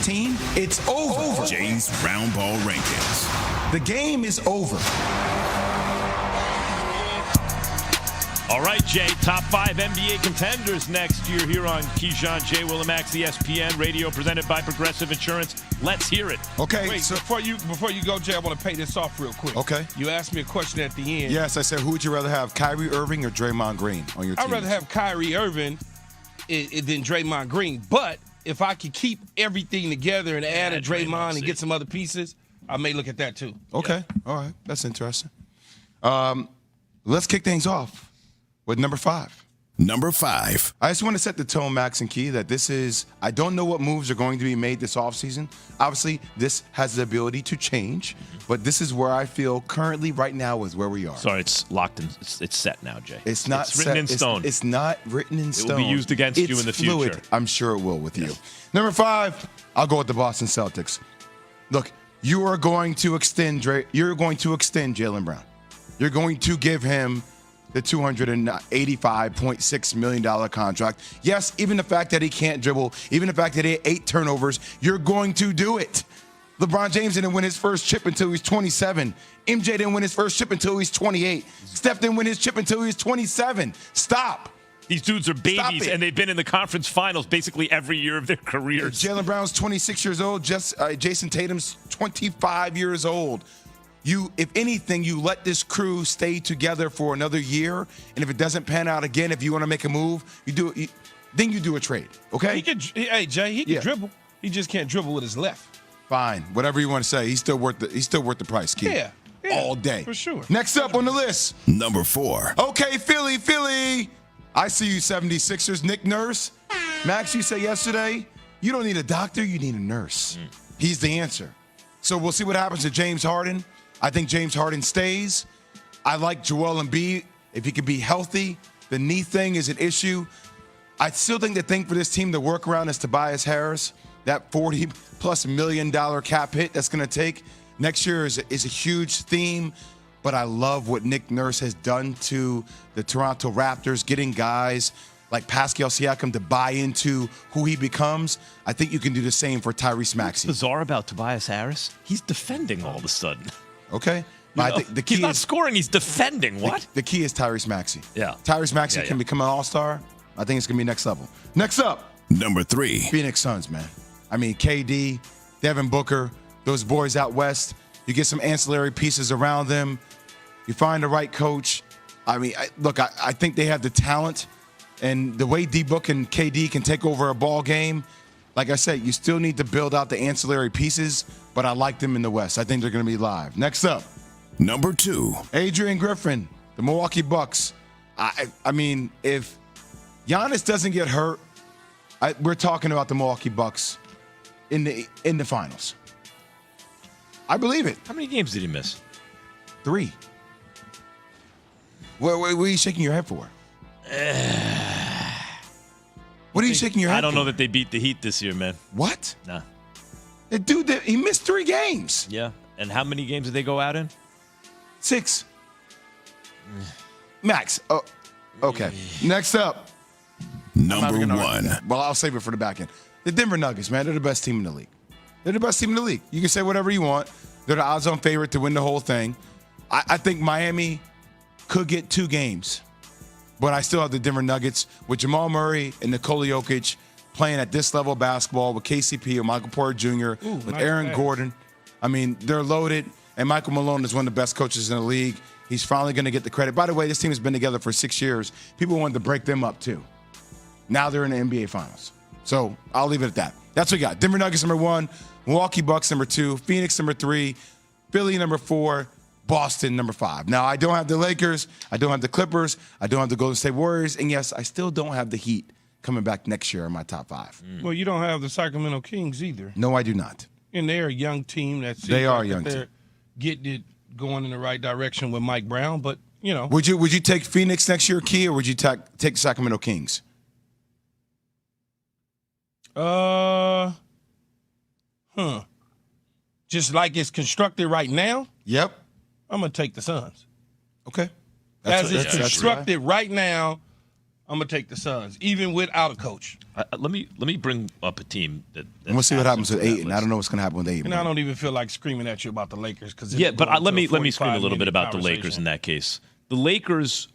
team, it's over. Jay's Roundball Rankings. The game is over. All right, Jay, top 5 NBA contenders next year here on Keyshawn, J. Willimax, ESPN Radio, presented by Progressive Insurance. Let's hear it. Okay. Wait, so before you go, Jay, I want to pay this off real quick. Okay. You asked me a question at the end. Yes, I said, who would you rather have, Kyrie Irving or Draymond Green on your team? I'd rather have Kyrie Irving than Draymond Green. But if I could keep everything together and add a Draymond and get some other pieces, I may look at that too. Okay. Yeah. All right. That's interesting. Let's kick things off with number 5. Number 5. I just want to set the tone, Max and Key, that this is, I don't know what moves are going to be made this offseason. Obviously, this has the ability to change, but this is where I feel currently right now is where we are. Sorry, it's locked in, it's set now, Jay. It's not it's written in stone. It's not written in stone. It will be used against you in the fluid. future. I'm sure it will with you. Number 5, I'll go with the Boston Celtics. Look, you are going to extend Jaylen Brown. You're going to give him the $285.6 million contract. Yes, even the fact that he can't dribble, even the fact that he had 8 turnovers, you're going to do it. LeBron James didn't win his first chip until he was 27. MJ didn't win his first chip until he was 28. Steph didn't win his chip until he was 27. Stop. These dudes are babies, and they've been in the conference finals basically every year of their careers. Jaylen Brown's 26 years old. Jason Tatum's 25 years old. If anything, you let this crew stay together for another year, and if it doesn't pan out again, if you want to make a move, then you do a trade. Okay? Hey Jay, he can dribble. He just can't dribble with his left. Fine, whatever you want to say. He's still worth the price, Keith. Yeah, all day for sure. Next up on the list, number 4. Okay, Philly. I see you, 76ers. Nick Nurse. Max, you said yesterday, you don't need a doctor, you need a nurse. He's the answer. So we'll see what happens to James Harden. I think James Harden stays. I like Joel Embiid. If he could be healthy, the knee thing is an issue. I still think the thing for this team to work around is Tobias Harris. That $40+ million cap hit that's going to take next year is a huge theme. But I love what Nick Nurse has done to the Toronto Raptors, getting guys like Pascal Siakam to buy into who he becomes. I think you can do the same for Tyrese Maxey. What's bizarre about Tobias Harris? He's defending all of a sudden. Okay. I think the key he's not scoring, he's defending. What? The key is Tyrese Maxey. Yeah. Tyrese Maxey can become an all-star. I think it's going to be next level. Next up. Number 3. Phoenix Suns, man. I mean, KD, Devin Booker, those boys out west. You get some ancillary pieces around them. You find the right coach. I mean, I think they have the talent. And the way D-Book and KD can take over a ball game, like I said, you still need to build out the ancillary pieces, but I like them in the West. I think they're going to be live. Next up. Number 2. Adrian Griffin, the Milwaukee Bucks. I mean, if Giannis doesn't get hurt, we're talking about the Milwaukee Bucks in the finals. I believe it. How many games did he miss? 3. What are you shaking your head for? What are you shaking your head for? I don't know that they beat the Heat this year, man. What? Nah. The dude, he missed 3 games. Yeah. And how many games did they go out in? 6. Max. Oh, okay. Next up. Number 1. Well, I'll save it for the back end. The Denver Nuggets, man, they're the best team in the league. They're the best team in the league. You can say whatever you want. They're the odds-on favorite to win the whole thing. I think Miami could get 2 games, but I still have the Denver Nuggets with Jamal Murray and Nikola Jokic playing at this level of basketball with KCP or Michael Porter Jr., with Aaron Gordon. I mean, they're loaded, and Michael Malone is one of the best coaches in the league. He's finally going to get the credit. By the way, this team has been together for 6 years. People wanted to break them up, too. Now they're in the NBA Finals. So I'll leave it at that. That's what we got. Denver Nuggets number 1, Milwaukee Bucks number 2, Phoenix number 3, Philly number 4, Boston number 5. Now, I don't have the Lakers. I don't have the Clippers. I don't have the Golden State Warriors. And, yes, I still don't have the Heat coming back next year in my top 5. Well, you don't have the Sacramento Kings either. No, I do not. And they're a young team. They are a young team. Getting it going in the right direction with Mike Brown. But, you know. Would you take Phoenix next year, Key, or would you take Sacramento Kings? Just like it's constructed right now? Yep. I'm going to take the Suns. Okay. As it's constructed right now, I'm gonna take the Suns, even without a coach. Let me bring up a team that. And we'll see what happens with Ayton. I don't know what's going to happen with Ayton. And I don't even feel like screaming at you about the Lakers because but let me scream a little bit about the Lakers in that case. The Lakers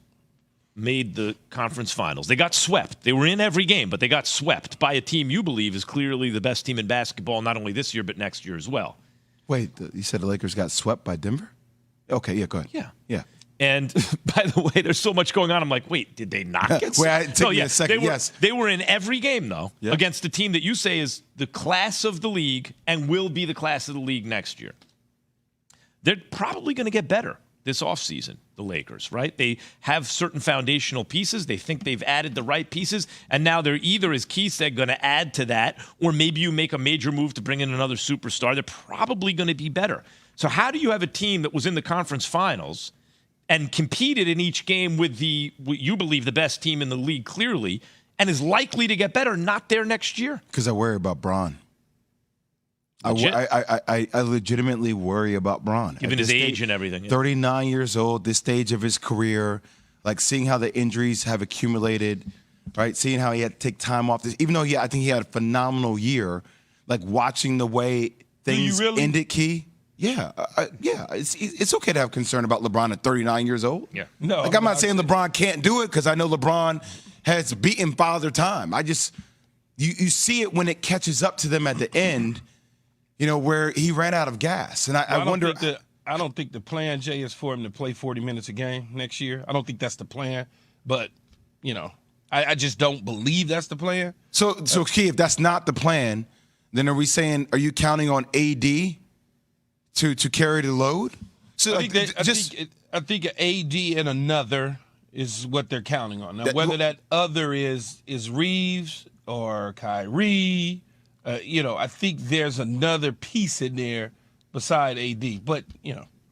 made the conference finals. They got swept. They were in every game, but they got swept by a team you believe is clearly the best team in basketball, not only this year but next year as well. Wait, you said the Lakers got swept by Denver? Okay, yeah, go ahead. Yeah. And by the way, there's so much going on. I'm like, wait, did they not get swept? Take me a second. They were in every game, though, against the team that you say is the class of the league and will be the class of the league next year. They're probably going to get better this offseason, the Lakers, right? They have certain foundational pieces. They think they've added the right pieces, and now they're either, as Keith said, going to add to that, or maybe you make a major move to bring in another superstar. They're probably going to be better. So how do you have a team that was in the conference finals and competed in each game with what you believe the best team in the league clearly, and is likely to get better, not there next year? Because I worry about Bron. I legitimately worry about Bron. Given his age and everything. 39 years old, this stage of his career, like seeing how the injuries have accumulated, right? Seeing how he had to take time off. Even though I think he had a phenomenal year, like watching the way things ended, Key. Yeah, it's okay to have concern about LeBron at 39 years old. Yeah. No, I'm not saying LeBron can't do it because I know LeBron has beaten Father Time. I just you see it when it catches up to them at the end. You know, where he ran out of gas. And I wonder. I don't think the plan, Jay, is for him to play 40 minutes a game next year. I don't think that's the plan. But, you know, I just don't believe that's the plan. So Key, if that's not the plan, then are you counting on AD to carry the load? So I think an AD and another is what they're counting on. Now, whether that other is Reeves or Kyrie. I think there's another piece in there beside AD, but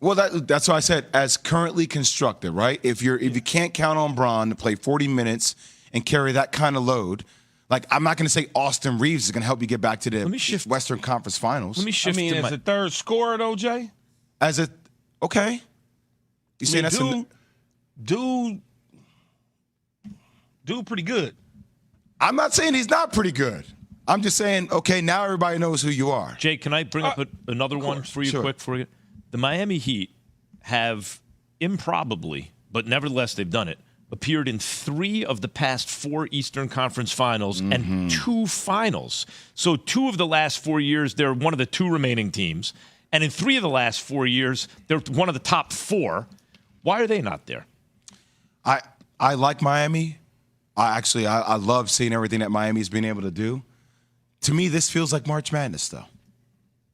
Well, that's why I said as currently constructed, right? If you can't count on Bron to play 40 minutes and carry that kind of load, like I'm not going to say Austin Reeves is going to help you get back to the Western Conference Finals. Let me shift. As a third scorer, though, Jay. Okay. You saying that's dude, pretty good. I'm not saying he's not pretty good. I'm just saying, okay, now everybody knows who you are. Jay, can I bring up another one for you quick for you? The Miami Heat have improbably, but nevertheless they've done it, appeared in 3 of the past 4 Eastern Conference Finals and 2 finals. So 2 of the last 4 years, they're one of the 2 remaining teams. And in 3 of the last 4 years, they're one of the top 4. Why are they not there? I like Miami. I love seeing everything that Miami's been able to do. To me, this feels like March Madness, though.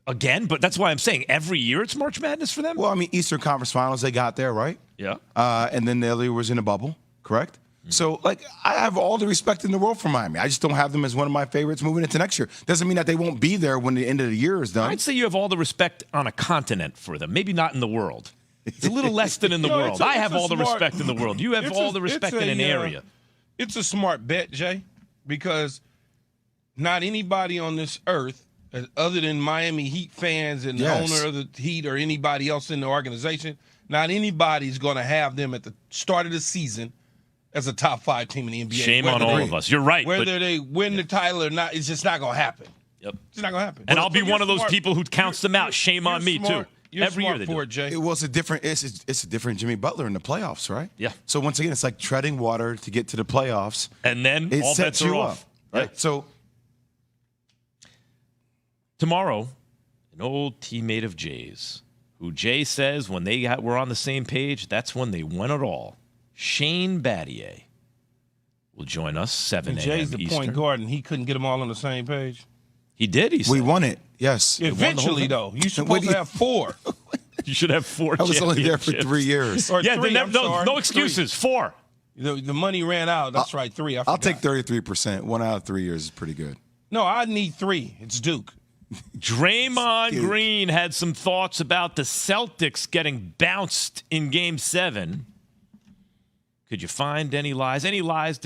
Again, but that's why I'm saying every year it's March Madness for them? Well, I mean, Eastern Conference Finals, they got there, right? Yeah. And then the other year was in a bubble, correct? Mm-hmm. So, I have all the respect in the world for Miami. I just don't have them as one of my favorites moving into next year. Doesn't mean that they won't be there when the end of the year is done. I'd say you have all the respect on a continent for them, maybe not in the world. It's a little less than in the world. I have all the respect in the world. You have all the respect in an area. It's a smart bet, Jay, because not anybody on this earth, other than Miami Heat fans and the owner of the Heat or anybody else in the organization, not anybody's going to have them at the start of the season as a top 5 team in the NBA. Shame on all of us. You're right. Whether they win the title or not, it's just not going to happen. Yep. It's not going to happen. And I'll be one of those people who counts them out. Shame on me, too. Every year they do. Jay. It's a different Jimmy Butler in the playoffs, right? Yeah. So once again, it's like treading water to get to the playoffs. And then it all sets bets are you off. up, right? Yeah. So tomorrow, an old teammate of Jay's, who Jay says when they were on the same page, that's when they won it all. Shane Battier will join us 7 a.m. Jay's the Eastern. point guard, and he couldn't get them all on the same page. He did. He said. We won it. Yes. Eventually, though, you're supposed to have 4. You should have 4. I was only there for 3 years. Or yeah, 3, no excuses. 4. The money ran out. That's right, 3. I'll take 33%. 1 out of 3 years is pretty good. No, I need 3. It's Duke. Draymond Green had some thoughts about the Celtics getting bounced in Game 7. Could you find any lies? Any lies?